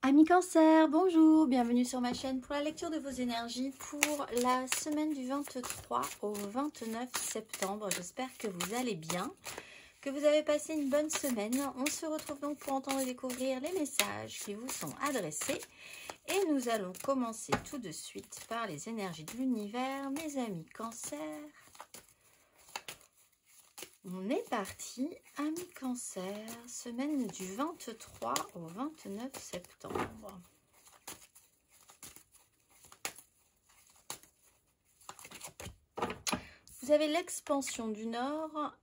Amis Cancer, bonjour, bienvenue sur ma chaîne pour la lecture de vos énergies pour la semaine du 23 au 29 septembre. J'espère que vous allez bien, que vous avez passé une bonne semaine. On se retrouve donc pour entendre et découvrir les messages qui vous sont adressés. Et nous allons commencer tout de suite par les énergies de l'univers, mes amis Cancer. On est parti, amis Cancer, semaine du 23 au 29 septembre. Vous avez l'expansion du Nord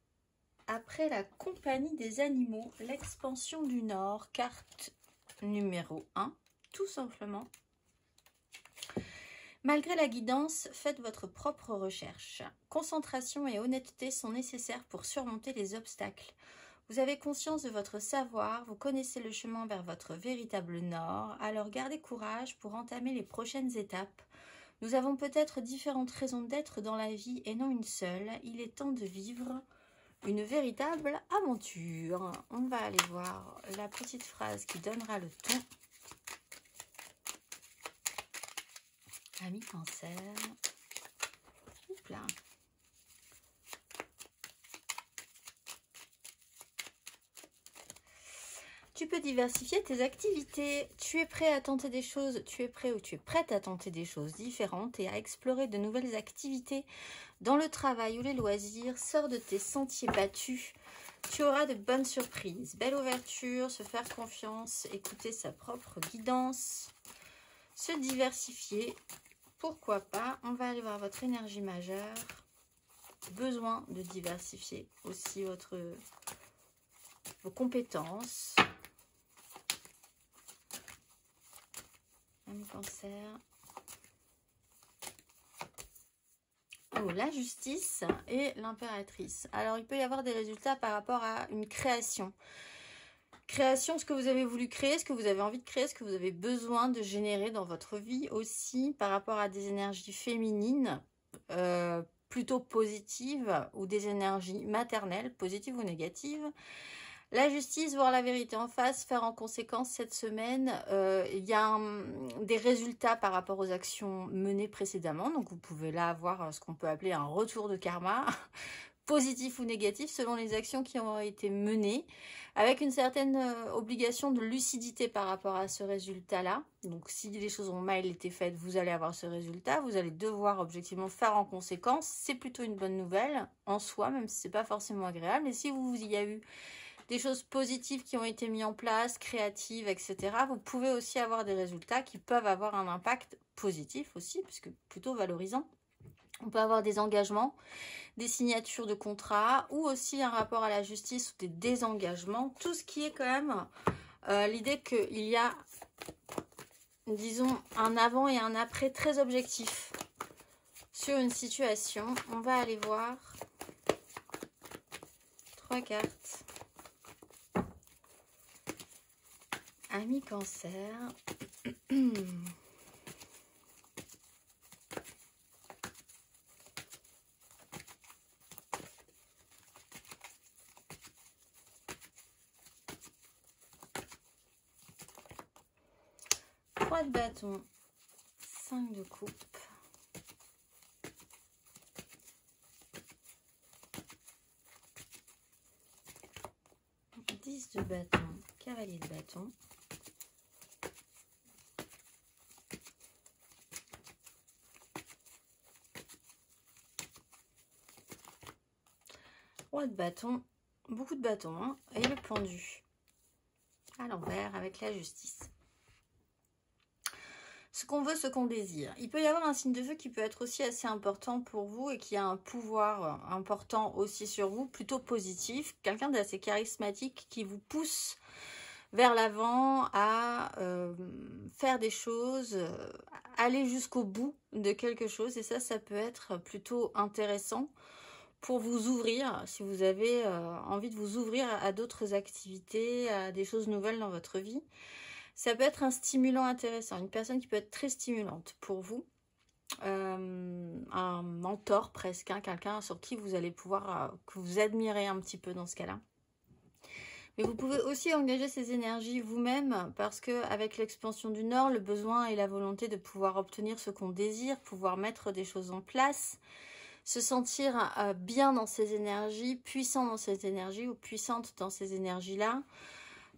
après la compagnie des animaux. L'expansion du Nord, carte numéro 1, tout simplement. Malgré la guidance, faites votre propre recherche. Concentration et honnêteté sont nécessaires pour surmonter les obstacles. Vous avez conscience de votre savoir, vous connaissez le chemin vers votre véritable Nord, alors gardez courage pour entamer les prochaines étapes. Nous avons peut-être différentes raisons d'être dans la vie et non une seule. Il est temps de vivre une véritable aventure. On va aller voir la petite phrase qui donnera le ton. Amis Cancer. Oups là. Tu peux diversifier tes activités. Tu es prêt à tenter des choses, tu es prêt ou tu es prête à tenter des choses différentes et à explorer de nouvelles activités dans le travail ou les loisirs. Sors de tes sentiers battus. Tu auras de bonnes surprises. Belle ouverture, se faire confiance, écouter sa propre guidance, se diversifier. Pourquoi pas? On va aller voir votre énergie majeure. Besoin de diversifier aussi vos compétences. Amis Cancer. Oh, la justice et l'impératrice. Alors, il peut y avoir des résultats par rapport à une création. Création, ce que vous avez voulu créer, ce que vous avez envie de créer, ce que vous avez besoin de générer dans votre vie aussi par rapport à des énergies féminines plutôt positives ou des énergies maternelles, positives ou négatives. La justice, voir la vérité en face, faire en conséquence cette semaine. Il y a des résultats par rapport aux actions menées précédemment. Donc, vous pouvez là avoir ce qu'on peut appeler un retour de karma, positif ou négatif, selon les actions qui ont été menées, avec une certaine obligation de lucidité par rapport à ce résultat-là. Donc, si les choses ont mal été faites, vous allez avoir ce résultat. Vous allez devoir objectivement faire en conséquence. C'est plutôt une bonne nouvelle en soi, même si c'est pas forcément agréable. Mais si vous y a eu des choses positives qui ont été mises en place, créatives, etc. Vous pouvez aussi avoir des résultats qui peuvent avoir un impact positif aussi, puisque plutôt valorisant. On peut avoir des engagements, des signatures de contrats, ou aussi un rapport à la justice ou des désengagements. Tout ce qui est quand même l'idée qu'il y a, disons, un avant et un après très objectif sur une situation. On va aller voir 3 cartes. Amis Cancer. 3 de bâton, 5 de coupe. De bâton, cavalier de bâton. Roi de bâton, beaucoup de bâtons, hein, et le pendu à l'envers avec la justice. Ce qu'on veut, ce qu'on désire. Il peut y avoir un signe de feu qui peut être aussi assez important pour vous et qui a un pouvoir important aussi sur vous, plutôt positif. Quelqu'un d'assez charismatique qui vous pousse vers l'avant à faire des choses, aller jusqu'au bout de quelque chose. Et ça peut être plutôt intéressant pour vous ouvrir, si vous avez envie de vous ouvrir à d'autres activités, à des choses nouvelles dans votre vie. Ça peut être un stimulant intéressant, une personne qui peut être très stimulante pour vous. Un mentor presque, hein, quelqu'un sur qui vous allez pouvoir, que vous admirez un petit peu dans ce cas-là. Mais vous pouvez aussi engager ces énergies vous-même parce que avec l'expansion du Nord, le besoin et la volonté de pouvoir obtenir ce qu'on désire, pouvoir mettre des choses en place, se sentir bien dans ces énergies, puissant dans ces énergies ou puissante dans ces énergies-là.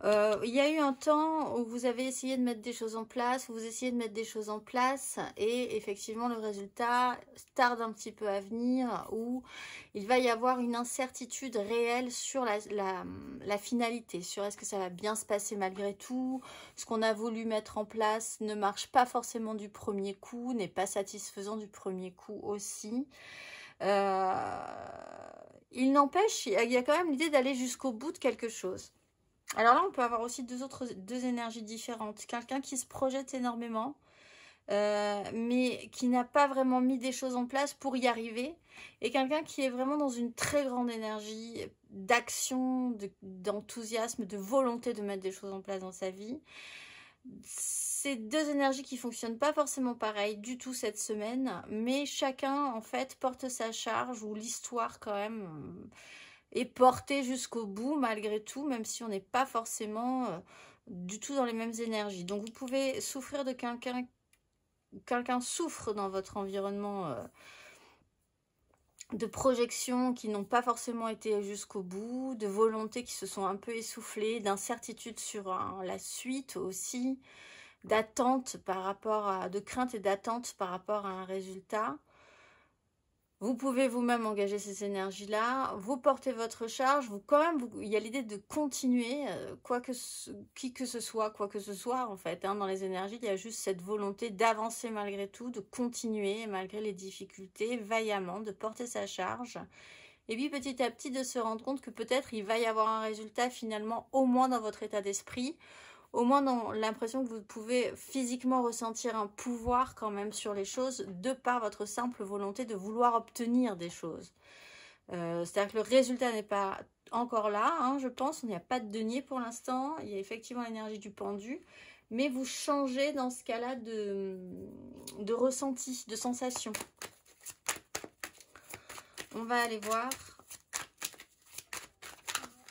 Il y a eu un temps où vous avez essayé de mettre des choses en place, vous essayez de mettre des choses en place et effectivement le résultat tarde un petit peu à venir, où il va y avoir une incertitude réelle sur la finalité, sur est-ce que ça va bien se passer malgré tout, ce qu'on a voulu mettre en place ne marche pas forcément du premier coup, n'est pas satisfaisant du premier coup aussi. Il n'empêche, il y a quand même l'idée d'aller jusqu'au bout de quelque chose. Alors là, on peut avoir aussi deux énergies différentes. Quelqu'un qui se projette énormément, mais qui n'a pas vraiment mis des choses en place pour y arriver. Et quelqu'un qui est vraiment dans une très grande énergie d'action, d'enthousiasme, de volonté de mettre des choses en place dans sa vie. C'est deux énergies qui ne fonctionnent pas forcément pareil du tout cette semaine, mais chacun, en fait, porte sa charge, ou l'histoire quand même est portée jusqu'au bout malgré tout, même si on n'est pas forcément du tout dans les mêmes énergies. Donc vous pouvez souffrir de quelqu'un souffre dans votre environnement de projections qui n'ont pas forcément été jusqu'au bout, de volontés qui se sont un peu essoufflées, d'incertitudes sur la suite aussi, d'attente par rapport à, de crainte et d'attente par rapport à un résultat. Vous pouvez vous-même engager ces énergies-là, vous portez votre charge, il y a l'idée de continuer, quoi que ce soit en fait, dans les énergies, il y a juste cette volonté d'avancer malgré tout, de continuer malgré les difficultés, vaillamment, de porter sa charge, et puis petit à petit de se rendre compte que peut-être il va y avoir un résultat finalement, au moins dans votre état d'esprit, au moins dans l'impression que vous pouvez physiquement ressentir un pouvoir quand même sur les choses de par votre simple volonté de vouloir obtenir des choses. C'est-à-dire que le résultat n'est pas encore là, je pense, il n'y a pas de denier pour l'instant, il y a effectivement l'énergie du pendu, mais vous changez dans ce cas-là de ressenti, de sensation. On va aller voir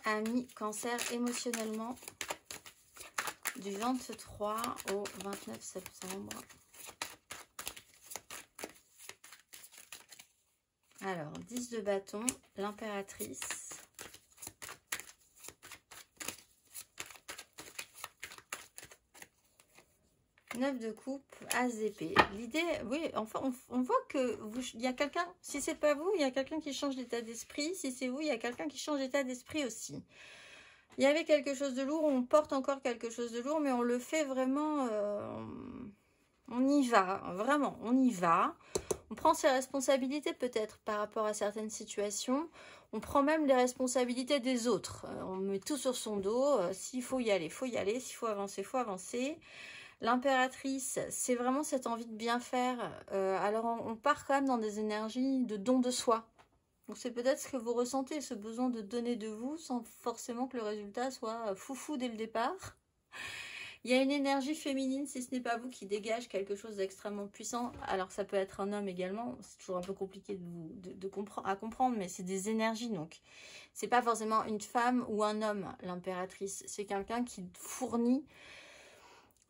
Amis Cancer émotionnellement. Du 23 au 29 septembre. Alors, 10 de bâton, l'impératrice. Neuf de coupe, as d'épée. L'idée, oui, enfin, on voit que il y a quelqu'un, si c'est pas vous, il y a quelqu'un qui change d'état d'esprit. Si c'est vous, il y a quelqu'un qui change d'état d'esprit aussi. Il y avait quelque chose de lourd, on porte encore quelque chose de lourd, mais on le fait vraiment, on y va, vraiment, on y va. On prend ses responsabilités peut-être par rapport à certaines situations. On prend même les responsabilités des autres. On met tout sur son dos. S'il faut y aller, il faut y aller. S'il faut avancer, il faut avancer. L'impératrice, c'est vraiment cette envie de bien faire. Alors on part quand même dans des énergies de don de soi. Donc c'est peut-être ce que vous ressentez, ce besoin de donner de vous sans forcément que le résultat soit foufou dès le départ. Il y a une énergie féminine, si ce n'est pas vous, qui dégage quelque chose d'extrêmement puissant. Alors ça peut être un homme également, c'est toujours un peu compliqué à comprendre, mais c'est des énergies donc. C'est pas forcément une femme ou un homme, l'impératrice. C'est quelqu'un qui fournit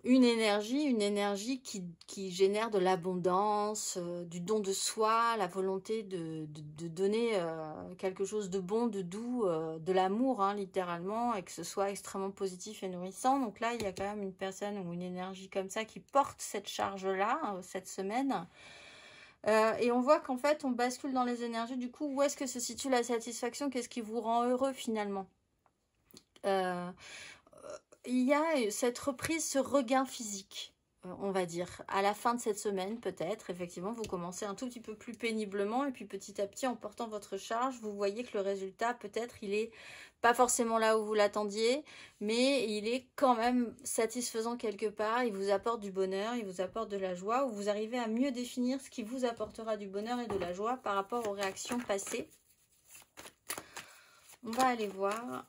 une énergie qui génère de l'abondance, du don de soi, la volonté de donner quelque chose de bon, de doux, de l'amour, littéralement, et que ce soit extrêmement positif et nourrissant. Donc là, il y a quand même une personne ou une énergie comme ça qui porte cette charge-là, cette semaine. Et on voit qu'en fait, on bascule dans les énergies. Du coup, où est-ce que se situe la satisfaction? Qu'est-ce qui vous rend heureux, finalement? Il y a cette reprise, ce regain physique, on va dire, à la fin de cette semaine peut-être. Effectivement, vous commencez un tout petit peu plus péniblement et puis petit à petit, en portant votre charge, vous voyez que le résultat, peut-être, il est pas forcément là où vous l'attendiez, mais il est quand même satisfaisant quelque part. Il vous apporte du bonheur, il vous apporte de la joie, ou vous arrivez à mieux définir ce qui vous apportera du bonheur et de la joie par rapport aux réactions passées. On va aller voir...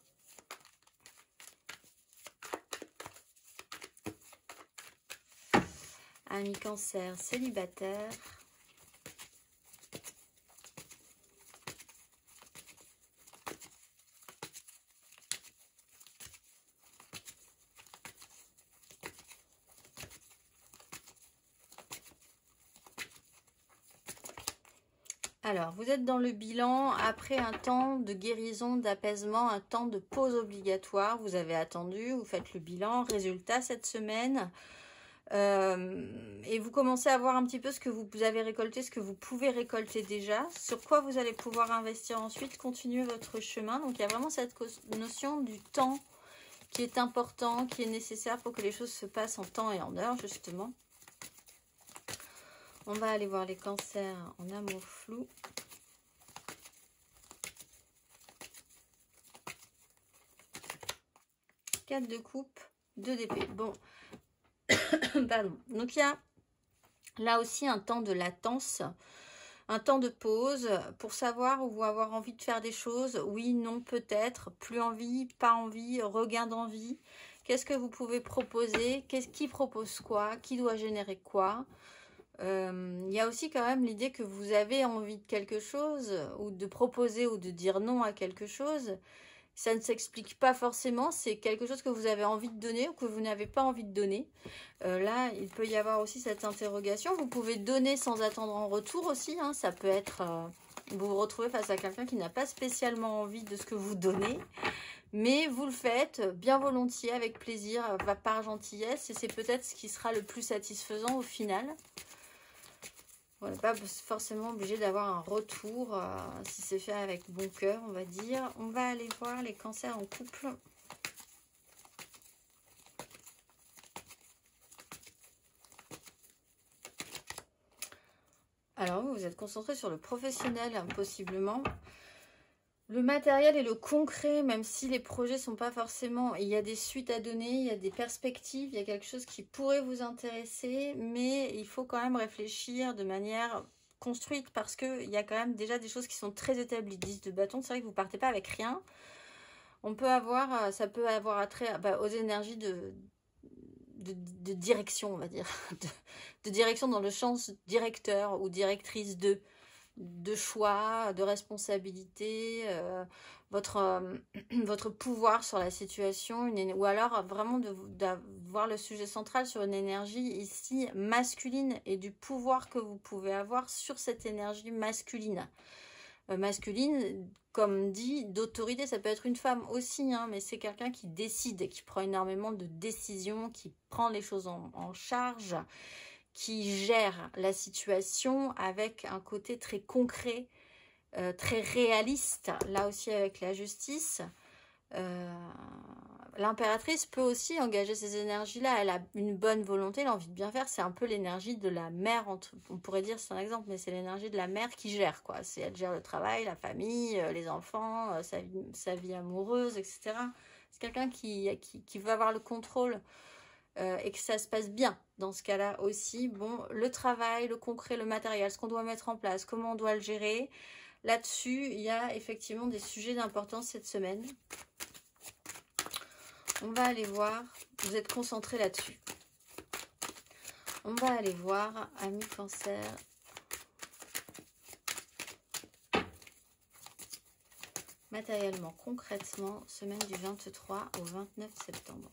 Amis Cancer célibataire. Alors, vous êtes dans le bilan après un temps de guérison, d'apaisement, un temps de pause obligatoire. Vous avez attendu, vous faites le bilan. Résultat, cette semaine, et vous commencez à voir un petit peu ce que vous avez récolté, ce que vous pouvez récolter déjà, sur quoi vous allez pouvoir investir ensuite, continuer votre chemin. Donc, il y a vraiment cette notion du temps qui est important, qui est nécessaire pour que les choses se passent en temps et en heure, justement. On va aller voir les cancers en amour flou. Quatre de coupe, 2 d'épée. Bon, pardon. Donc il y a là aussi un temps de latence, un temps de pause pour savoir où vous avoir envie de faire des choses. Oui, non, peut-être, plus envie, pas envie, regain d'envie. Qu'est-ce que vous pouvez proposer? Qui propose quoi? Qui doit générer quoi? Il y a aussi quand même l'idée que vous avez envie de quelque chose, ou de proposer ou de dire non à quelque chose. Ça ne s'explique pas forcément, c'est quelque chose que vous avez envie de donner ou que vous n'avez pas envie de donner. Là, il peut y avoir aussi cette interrogation. Vous pouvez donner sans attendre en retour aussi, hein. Ça peut être, vous vous retrouvez face à quelqu'un qui n'a pas spécialement envie de ce que vous donnez, mais vous le faites bien volontiers, avec plaisir, par gentillesse, et c'est peut-être ce qui sera le plus satisfaisant au final. On n'est pas forcément obligé d'avoir un retour, si c'est fait avec bon cœur, on va dire. On va aller voir les cancers en couple. Alors, vous êtes concentré sur le professionnel, hein, possiblement. Le matériel et le concret, même si les projets ne sont pas forcément... Il y a des suites à donner, il y a des perspectives, il y a quelque chose qui pourrait vous intéresser, mais il faut quand même réfléchir de manière construite, parce qu'il y a quand même déjà des choses qui sont très établies. 10 de bâton, c'est vrai que vous ne partez pas avec rien. On peut avoir, ça peut avoir attrait aux énergies de direction, on va dire. De direction dans le sens directeur ou directrice de choix, de responsabilité, votre pouvoir sur la situation, ou alors vraiment d'avoir le sujet central sur une énergie ici masculine et du pouvoir que vous pouvez avoir sur cette énergie masculine. Masculine, comme dit, d'autorité, ça peut être une femme aussi, hein, mais c'est quelqu'un qui décide, qui prend énormément de décisions, qui prend les choses en charge, qui gère la situation avec un côté très concret, très réaliste, là aussi avec la justice. L'impératrice peut aussi engager ces énergies-là, elle a une bonne volonté, l'envie de bien faire, c'est un peu l'énergie de la mère, on pourrait dire, c'est un exemple, mais c'est l'énergie de la mère qui gère, quoi. Elle gère le travail, la famille, les enfants, sa vie amoureuse, etc. C'est quelqu'un qui veut avoir le contrôle, et que ça se passe bien dans ce cas-là aussi. Bon, le travail, le concret, le matériel, ce qu'on doit mettre en place, comment on doit le gérer. Là-dessus, il y a effectivement des sujets d'importance cette semaine. On va aller voir, vous êtes concentrés là-dessus. On va aller voir, amis cancer. Matériellement, concrètement, semaine du 23 au 29 septembre.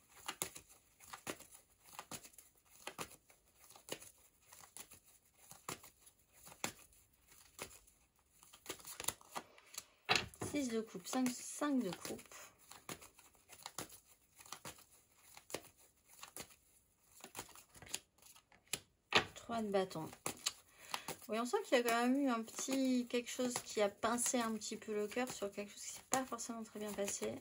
De coupe, 5 de coupe. De bâton. Oui, on sent qu'il y a quand même eu un petit quelque chose qui a pincé un petit peu le cœur sur quelque chose qui s'est pas forcément très bien passé.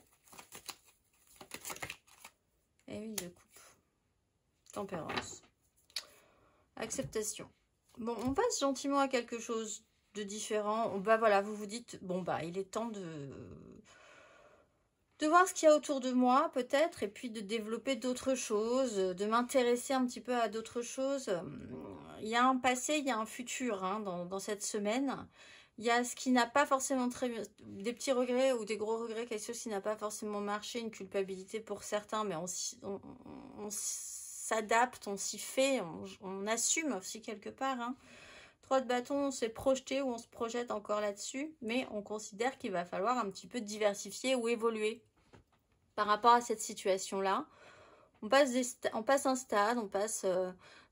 Et 8 de coupe. Tempérance. Acceptation. Bon, on passe gentiment à quelque chose de différent. Voilà, vous vous dites, bon il est temps de voir ce qu'il y a autour de moi, peut-être, et puis de développer d'autres choses, de m'intéresser un petit peu à d'autres choses. Il y a un passé, il y a un futur, hein, dans cette semaine. Il y a ce qui n'a pas forcément des petits regrets ou des gros regrets, quelque chose qui n'a pas forcément marché, une culpabilité pour certains, mais on s'adapte, on s'y fait, on assume aussi quelque part, hein. 3 de bâton, on s'est projeté ou on se projette encore là-dessus, mais on considère qu'il va falloir un petit peu diversifier ou évoluer par rapport à cette situation-là, on passe un stade, on passe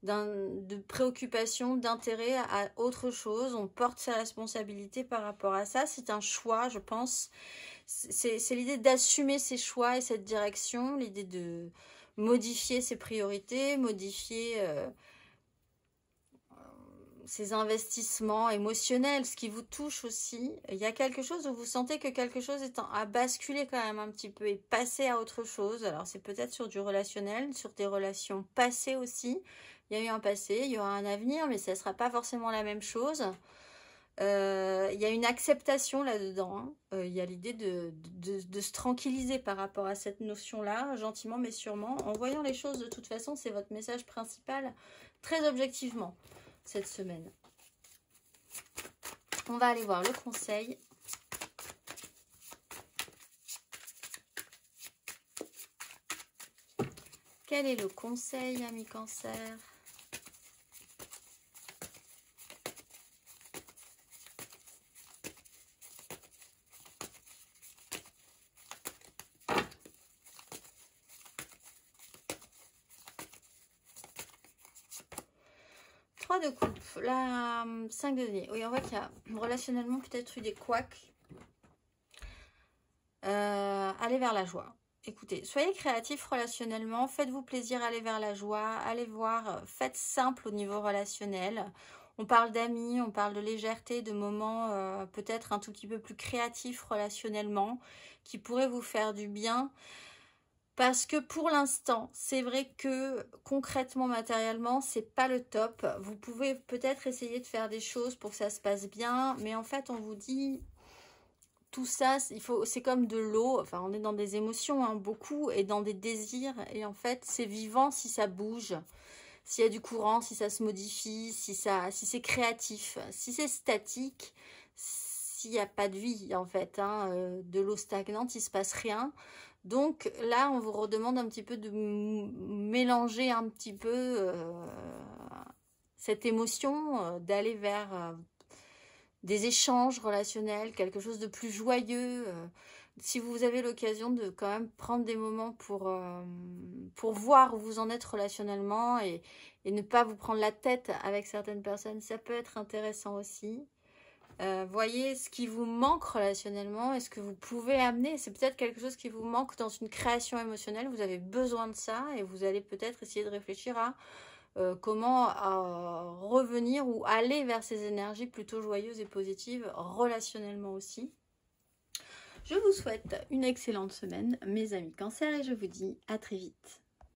de préoccupation, d'intérêt à autre chose, on porte ses responsabilités par rapport à ça. C'est un choix, je pense. C'est l'idée d'assumer ses choix et cette direction, l'idée de modifier ses priorités, modifier ses investissements émotionnels, ce qui vous touche aussi. Il y a quelque chose où vous sentez que quelque chose est à basculer quand même un petit peu et passer à autre chose. Alors c'est peut-être sur du relationnel, sur des relations passées aussi. Il y a eu un passé, il y aura un avenir, mais ça ne sera pas forcément la même chose. Il y a une acceptation là-dedans. Il y a l'idée de se tranquilliser par rapport à cette notion-là, gentiment mais sûrement. En voyant les choses, de toute façon, c'est votre message principal, très objectivement, cette semaine. On va aller voir le conseil. Quel est le conseil, amis Cancer ? De coupe, la 5 de denier. Oui, on voit qu'il y a relationnellement peut-être eu des couacs. Allez vers la joie. Écoutez, soyez créatifs relationnellement, faites-vous plaisir, allez vers la joie, allez voir, faites simple au niveau relationnel. On parle d'amis, on parle de légèreté, de moments peut-être un tout petit peu plus créatifs relationnellement, qui pourraient vous faire du bien. Parce que pour l'instant, c'est vrai que concrètement, matériellement, c'est pas le top. Vous pouvez peut-être essayer de faire des choses pour que ça se passe bien, mais en fait, on vous dit tout ça, c'est comme de l'eau. Enfin, on est dans des émotions, hein, beaucoup, et dans des désirs. Et en fait, c'est vivant si ça bouge, s'il y a du courant, si ça se modifie, si c'est créatif. Si c'est statique, s'il n'y a pas de vie, en fait, hein, de l'eau stagnante, il se passe rien. Donc là, on vous redemande un petit peu de mélanger un petit peu cette émotion, d'aller vers des échanges relationnels, quelque chose de plus joyeux. Si vous avez l'occasion de quand même prendre des moments pour voir où vous en êtes relationnellement et ne pas vous prendre la tête avec certaines personnes, ça peut être intéressant aussi. Voyez ce qui vous manque relationnellement et ce que vous pouvez amener. C'est peut-être quelque chose qui vous manque dans une création émotionnelle. Vous avez besoin de ça et vous allez peut-être essayer de réfléchir à comment revenir ou aller vers ces énergies plutôt joyeuses et positives relationnellement aussi. Je vous souhaite une excellente semaine, mes amis Cancer, et je vous dis à très vite.